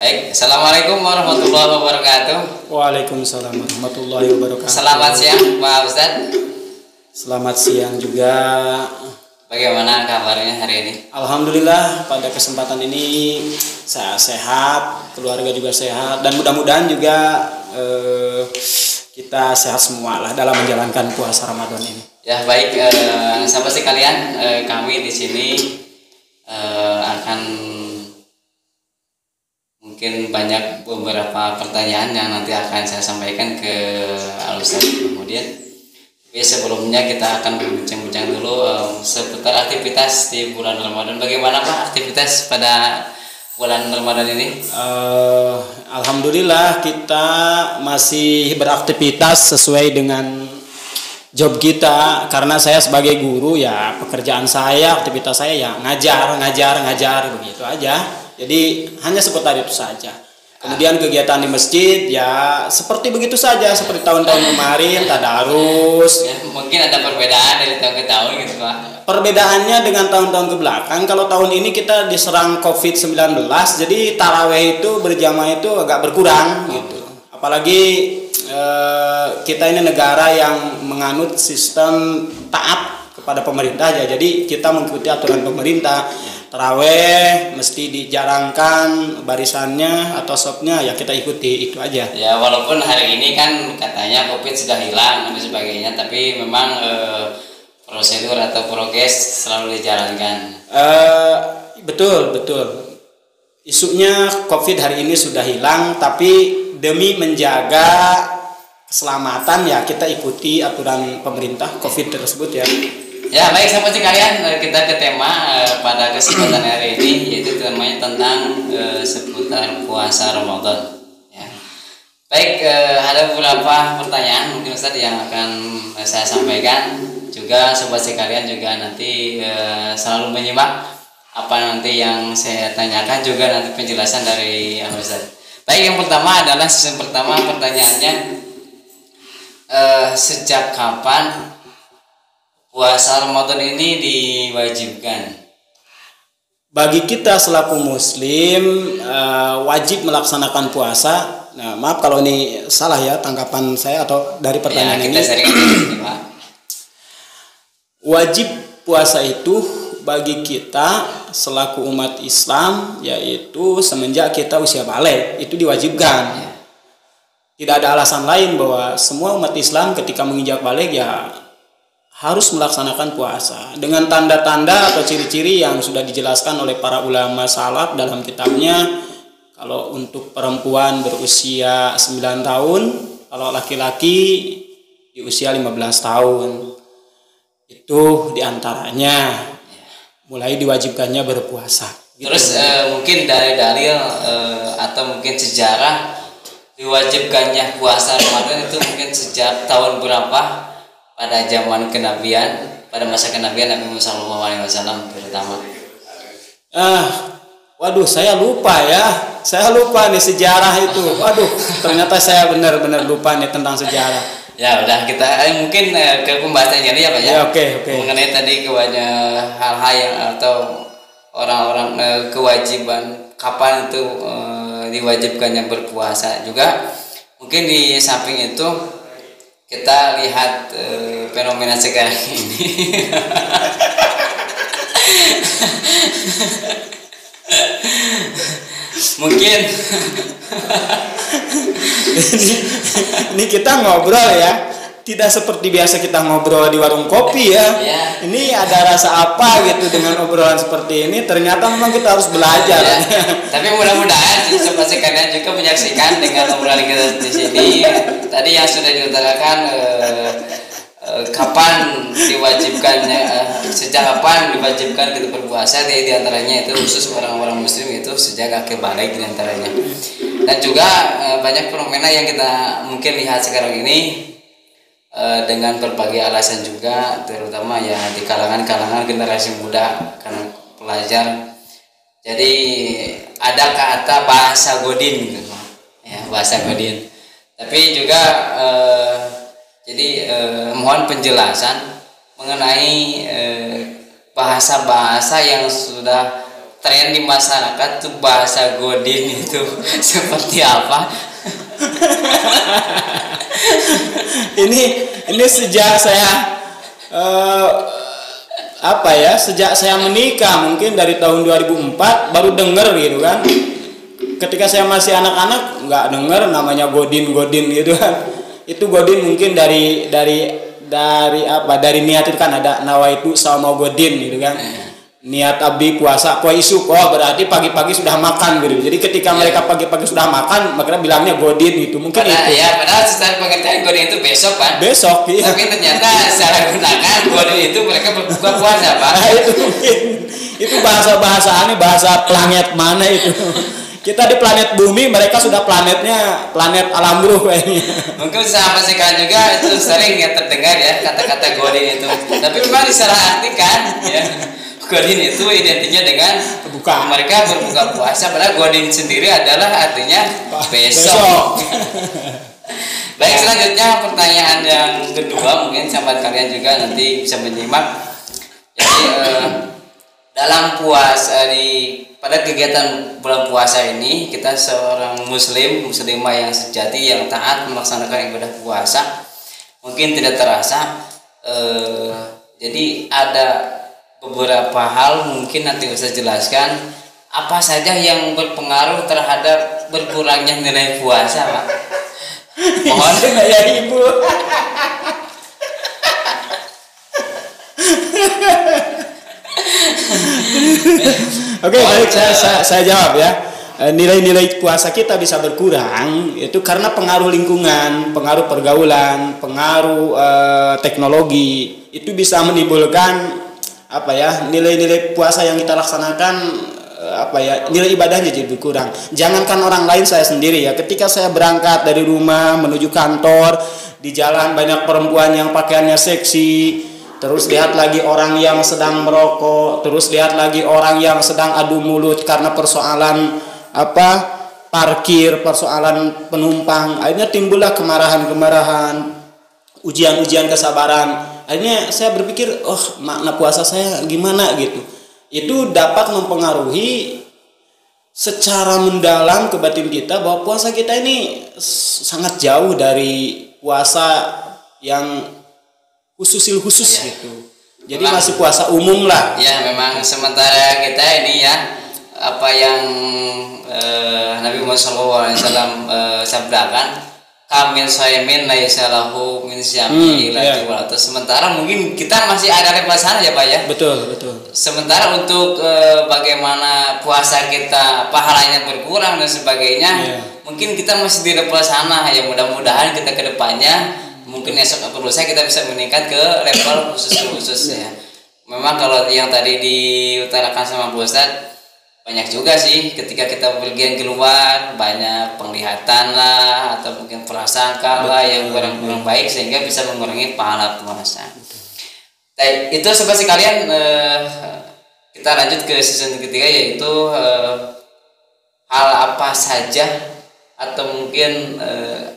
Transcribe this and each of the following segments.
Baik, Assalamualaikum warahmatullahi wabarakatuh. Waalaikumsalam warahmatullahi wabarakatuh. Selamat siang Pak Ustadz. Selamat siang juga. Bagaimana kabarnya hari ini? Alhamdulillah pada kesempatan ini saya sehat, keluarga juga sehat, dan mudah-mudahan juga kita sehat semua lah dalam menjalankan puasa Ramadan ini. Ya baik, sahabat sekalian, kami di sini akan mungkin banyak beberapa pertanyaan yang nanti akan saya sampaikan ke Al-Ustadz kemudian. Tapi sebelumnya kita akan berbincang-bincang dulu seputar aktivitas di bulan Ramadan. Bagaimana Pak aktivitas pada bulan Ramadan ini? Alhamdulillah kita masih beraktivitas sesuai dengan job kita. Karena saya sebagai guru ya pekerjaan saya, aktivitas saya ya ngajar begitu aja. Jadi hanya seputar itu saja. Kemudian kegiatan di masjid ya seperti begitu saja, seperti tahun-tahun kemarin tadarus. Ya, mungkin ada perbedaan dari tahun ke tahun gitu Pak. Perbedaannya dengan tahun-tahun ke belakang, kalau tahun ini kita diserang COVID-19, jadi taraweh itu berjamaah itu agak berkurang gitu. Apalagi kita ini negara yang menganut sistem taat kepada pemerintah ya. Jadi kita mengikuti aturan pemerintah. Taraweh mesti dijarangkan barisannya atau sopnya ya kita ikuti itu aja. Ya walaupun hari ini kan katanya COVID sudah hilang dan sebagainya, tapi memang prosedur atau prokes selalu dijalankan. Betul. Isunya COVID hari ini sudah hilang, tapi demi menjaga keselamatan ya kita ikuti aturan pemerintah COVID tersebut ya. Ya baik sahabat sekalian, kita ke tema pada kesempatan hari ini, yaitu temanya tentang seputar puasa Ramadan. Ya. Baik, ada beberapa pertanyaan mungkin Ustadz yang akan saya sampaikan. Juga sobat sekalian juga nanti selalu menyimak apa nanti yang saya tanyakan, juga nanti penjelasan dari Ustadz. Baik, yang pertama adalah pertanyaannya, sejak kapan puasa Ramadan ini diwajibkan? Bagi kita selaku muslim wajib melaksanakan puasa. Nah, maaf kalau ini salah ya tanggapan saya atau dari pertanyaan ya, kita ini. Wajib puasa itu bagi kita selaku umat Islam yaitu semenjak kita usia balik itu diwajibkan. Tidak ada alasan lain bahwa semua umat Islam ketika menginjak balik ya harus melaksanakan puasa dengan tanda-tanda atau ciri-ciri yang sudah dijelaskan oleh para ulama salaf dalam kitabnya. Kalau untuk perempuan berusia 9 tahun, kalau laki-laki di usia 15 tahun. Itu diantaranya mulai diwajibkannya berpuasa. Terus mungkin dari dalil atau mungkin sejarah diwajibkannya puasa Ramadan itu mungkin sejak tahun berapa? Pada zaman kenabian, pada masa kenabian Nabi Muhammad SAW terutama. Waduh, saya lupa ya. Saya lupa nih sejarah itu. Waduh, ternyata saya benar-benar lupa nih tentang sejarah. Ya udah kita mungkin ke pembahasan ini ya Pak ya. Oke. Mengenai tadi kebanyakan hal-hal yang atau orang-orang kewajiban kapan itu diwajibkannya berpuasa juga. Mungkin di samping itu kita lihat fenomena sekarang ini. Mungkin ini kita ngobrol ya, tidak seperti biasa kita ngobrol di warung kopi ya. Ini ada rasa apa gitu dengan obrolan seperti ini? Ternyata memang kita harus belajar. Tapi mudah-mudahan sobat sekalian juga menyaksikan dengan obrolan kita di sini. Tadi yang sudah diutarakan kapan diwajibkannya, sejak kapan diwajibkan kita berpuasa, di antaranya itu khusus orang-orang muslim itu sejak akhir balik di antaranya. Dan juga banyak fenomena yang kita mungkin lihat sekarang ini dengan berbagai alasan juga, terutama ya di kalangan generasi muda, karena pelajar. Jadi ada kata bahasa godin gitu. Ya, bahasa godin. Tapi juga mohon penjelasan mengenai bahasa-bahasa yang sudah tren di masyarakat tuh bahasa Godin itu seperti apa? ini sejak saya sejak saya menikah, mungkin dari tahun 2004 baru denger gitu kan. Ketika saya masih anak-anak nggak denger namanya Godin gitu kan. Itu Godin mungkin dari niat itu kan ada nawaitu sama Godin gitu kan. Niat abdi puasa poe isuk, berarti pagi-pagi sudah makan gitu. Jadi ketika mereka pagi-pagi sudah makan, makanya bilangnya Godin gitu. Mungkin padahal, itu. Ya, padahal secara pengertian Godin itu besok kan. Besok, iya. Tapi ternyata secara gunakan Godin itu mereka berbuka puasa, Pak. Itu mungkin itu bahasa ini bahasa planet mana itu. Kita di planet bumi, mereka sudah planet alam ruh kayaknya. Mungkin sampai sekarang juga itu sering ya terdengar ya kata-kata Godin itu. Tapi memang disalah artikan ya. Godin itu identiknya dengan mereka berbuka puasa, padahal Godin sendiri adalah artinya besok. Baik, selanjutnya pertanyaan yang kedua, mungkin sahabat kalian juga nanti bisa menyimak. Jadi dalam pada kegiatan bulan puasa ini, kita seorang muslimah yang sejati, yang taat melaksanakan ibadah puasa, mungkin tidak terasa. Jadi ada beberapa hal, mungkin nanti bisa jelaskan apa saja yang berpengaruh terhadap berkurangnya nilai puasa, Pak. Mohon ya Ibu. Oke, baik, saya jawab ya. Nilai-nilai puasa kita bisa berkurang itu karena pengaruh lingkungan, pengaruh pergaulan, pengaruh teknologi. Itu bisa menimbulkan nilai-nilai puasa yang kita laksanakan nilai ibadahnya jadi berkurang. Jangankan orang lain, saya sendiri ya, ketika saya berangkat dari rumah menuju kantor, di jalan banyak perempuan yang pakaiannya seksi, terus lihat lagi orang yang sedang merokok, terus lihat lagi orang yang sedang adu mulut karena persoalan parkir, persoalan penumpang. Akhirnya timbullah kemarahan, ujian kesabaran. Akhirnya saya berpikir, makna puasa saya gimana gitu. Itu dapat mempengaruhi secara mendalam ke batin kita bahwa puasa kita ini sangat jauh dari puasa yang khusus gitu. Jadi memang, masih puasa umum lah. Ya, memang sementara kita ini ya, apa yang Nabi Muhammad SAW sabdakan, kamil shaimin laisa lahu min syami illa atau sementara mungkin kita masih ada level sana ya Pak ya. Betul. Sementara untuk bagaimana puasa kita pahalanya berkurang dan sebagainya, mungkin kita masih di level sana ya. Mudah-mudahan kita ke depannya mungkin esok atau lusa kita bisa meningkat ke level khusus ya. Memang kalau yang tadi diutarakan sama Bu Ustadz, banyak juga sih ketika kita pergi keluar, banyak penglihatan lah atau mungkin prasangka lah yang kurang baik sehingga bisa mengurangi pahala puasa. Baik, itu sobat sekalian, kita lanjut ke season ketiga, yaitu hal apa saja atau mungkin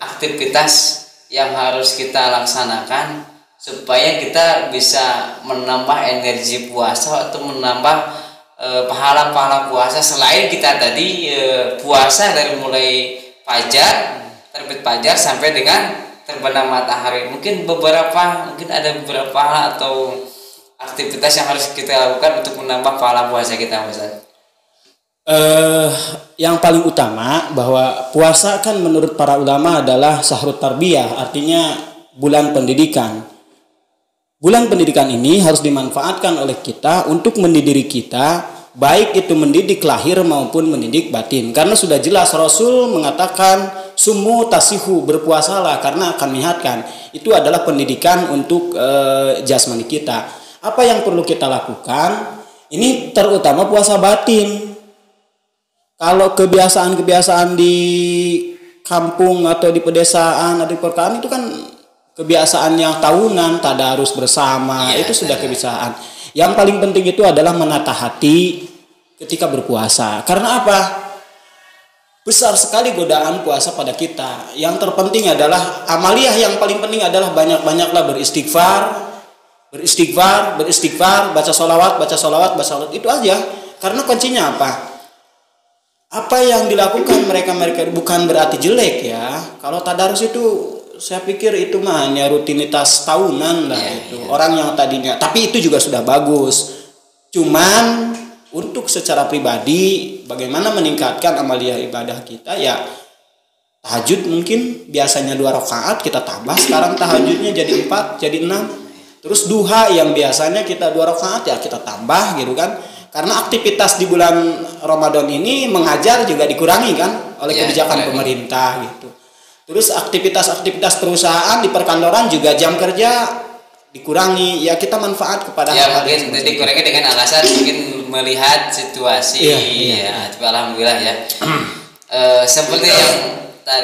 aktivitas yang harus kita laksanakan supaya kita bisa menambah energi puasa atau menambah pahala-pahala puasa selain kita tadi puasa dari mulai terbit fajar sampai dengan terbenam matahari. Mungkin ada beberapa hal atau aktivitas yang harus kita lakukan untuk menambah pahala puasa kita, Ustaz. Yang paling utama bahwa puasa kan menurut para ulama adalah syahrut tarbiyah, artinya bulan pendidikan. Bulan pendidikan ini harus dimanfaatkan oleh kita untuk mendidik kita, baik itu mendidik lahir maupun mendidik batin. Karena sudah jelas Rasul mengatakan sumu tasihu, berpuasalah karena akan menyehatkan. Itu adalah pendidikan untuk jasmani kita. Apa yang perlu kita lakukan? Ini terutama puasa batin. Kalau kebiasaan-kebiasaan di kampung atau di pedesaan atau di perkotaan itu kan kebiasaan yang tahunan, tadarus bersama, itu sudah kebiasaan. Yang paling penting itu adalah menata hati ketika berpuasa. Karena apa? Besar sekali godaan puasa pada kita. Yang terpenting adalah amaliyah, yang paling penting adalah banyak-banyaklah beristighfar, baca sholawat, itu aja. Karena kuncinya apa? Apa yang dilakukan mereka bukan berarti jelek ya. Kalau tadarus itu saya pikir itu mah hanya rutinitas tahunan lah itu. Orang yang tadinya, tapi itu juga sudah bagus. Cuman untuk secara pribadi bagaimana meningkatkan amalia ibadah kita ya, tahajud mungkin biasanya 2 rakaat kita tambah sekarang tahajudnya jadi 4, jadi 6. Terus duha yang biasanya kita 2 rakaat ya kita tambah gitu kan. Karena aktivitas di bulan Ramadan ini mengajar juga dikurangi kan oleh kebijakan pemerintah gitu. Terus aktivitas perusahaan di perkantoran juga jam kerja dikurangi. Ya kita manfaat kepada mungkin dikurangi dengan alasan mungkin melihat situasi. Coba alhamdulillah ya. Seperti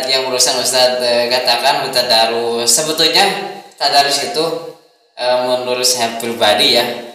yang urusan Ustadz katakan tadarus. Sebetulnya tadarus itu menurut saya pribadi ya,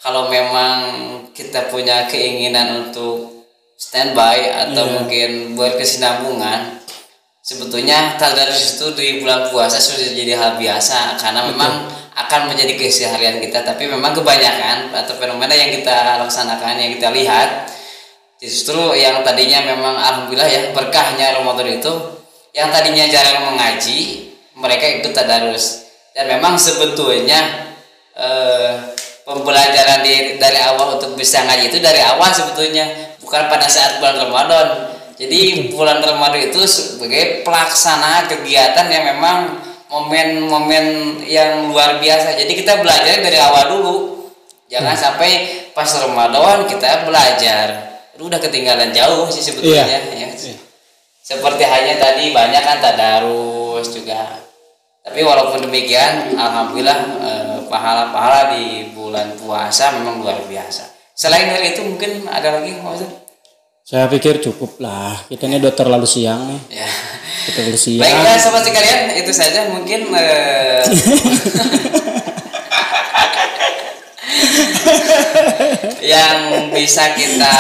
kalau memang kita punya keinginan untuk standby atau mungkin berkesinambungan, sebetulnya tadarus itu di bulan puasa sudah jadi hal biasa karena memang akan menjadi keseharian kita. Tapi memang kebanyakan atau fenomena yang kita laksanakan, yang kita lihat, justru yang tadinya memang alhamdulillah ya berkahnya Ramadan itu, yang tadinya jarang mengaji mereka ikut tadarus. Dan memang sebetulnya pembelajaran dari awal untuk bisa ngaji itu dari awal sebetulnya, bukan pada saat bulan Ramadan. Jadi bulan Ramadan itu sebagai pelaksana kegiatan yang memang momen-momen yang luar biasa. Jadi kita belajar dari awal dulu. Jangan sampai pas Ramadan kita belajar udah ketinggalan jauh sih sebetulnya ya. Seperti hanya tadi banyak kan tadarus juga. Tapi walaupun demikian alhamdulillah pahala-pahala di bulan puasa memang luar biasa. Selain dari itu mungkin ada lagi Pak Ustaz? Saya pikir cukup lah. Kita ini udah terlalu siang nih. Ya. Terlalu siang. Baiklah sobat sekalian, itu saja mungkin yang bisa kita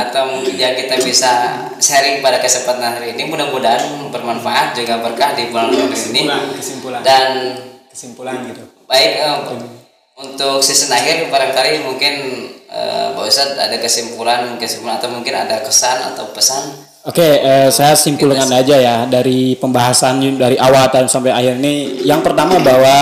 atau yang kita bisa sharing pada kesempatan hari ini. Mudah-mudahan bermanfaat juga berkah di bulan ini. Kesimpulan gitu. Baik, untuk season akhir barangkali mungkin Pak Ustadz ada kesimpulan atau mungkin ada kesan atau pesan. Oke, saya simpulkan aja ya dari pembahasan dari awal sampai akhir ini. Yang pertama bahwa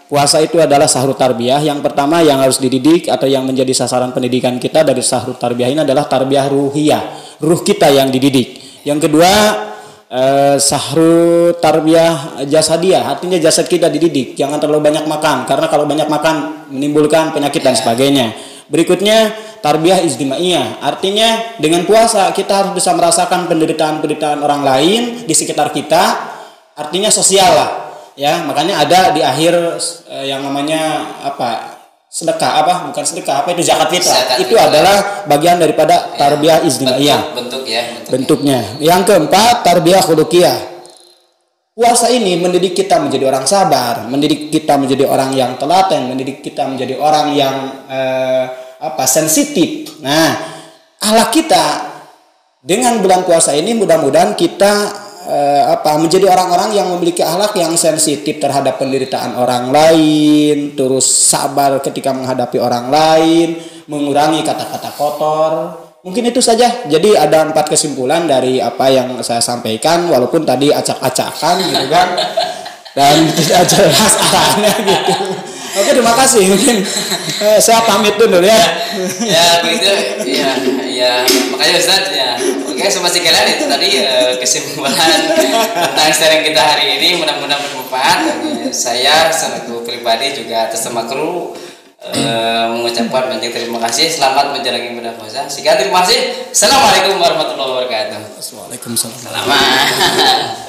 puasa itu adalah sahru tarbiyah. Yang pertama yang harus dididik atau yang menjadi sasaran pendidikan kita dari sahru tarbiyah ini adalah tarbiyah ruhiyah, ruh kita yang dididik. Yang kedua sahru tarbiyah jasadiyah, artinya jasad kita dididik, jangan terlalu banyak makan karena kalau banyak makan menimbulkan penyakit dan sebagainya. Berikutnya tarbiyah ijtimaiyah, artinya dengan puasa kita harus bisa merasakan penderitaan orang lain di sekitar kita, artinya sosial lah ya. Makanya ada di akhir yang namanya sedekah itu zakat fitrah. Itu adalah bagian daripada tarbiyah ijtimaiyah. Bentuknya. Yang keempat tarbiyah khuluqiyah. Puasa ini mendidik kita menjadi orang sabar, mendidik kita menjadi orang yang telaten, mendidik kita menjadi orang yang sensitif. Nah, akhlak kita dengan bulan puasa ini mudah-mudahan kita menjadi orang-orang yang memiliki akhlak yang sensitif terhadap penderitaan orang lain, terus sabar ketika menghadapi orang lain, mengurangi kata-kata kotor. Mungkin itu saja. Jadi ada 4 kesimpulan dari apa yang saya sampaikan, walaupun tadi acak-acakan gitu kan, dan tidak jelas arahnya gitu. Oke, terima kasih. Mungkin saya pamit dulu ya. Ya begitu. Ya. Makanya Ustaz ya. Oke, sobat sekalian itu tadi kesimpulan tentang sharing kita hari ini. Mudah-mudahan bermanfaat. Saya selaku pribadi juga atas nama kru mengucapkan banyak terima kasih. Selamat menjalani ibadah puasa. Sekian terima kasih. Assalamualaikum warahmatullahi wabarakatuh. Waalaikumsalam. Selamat.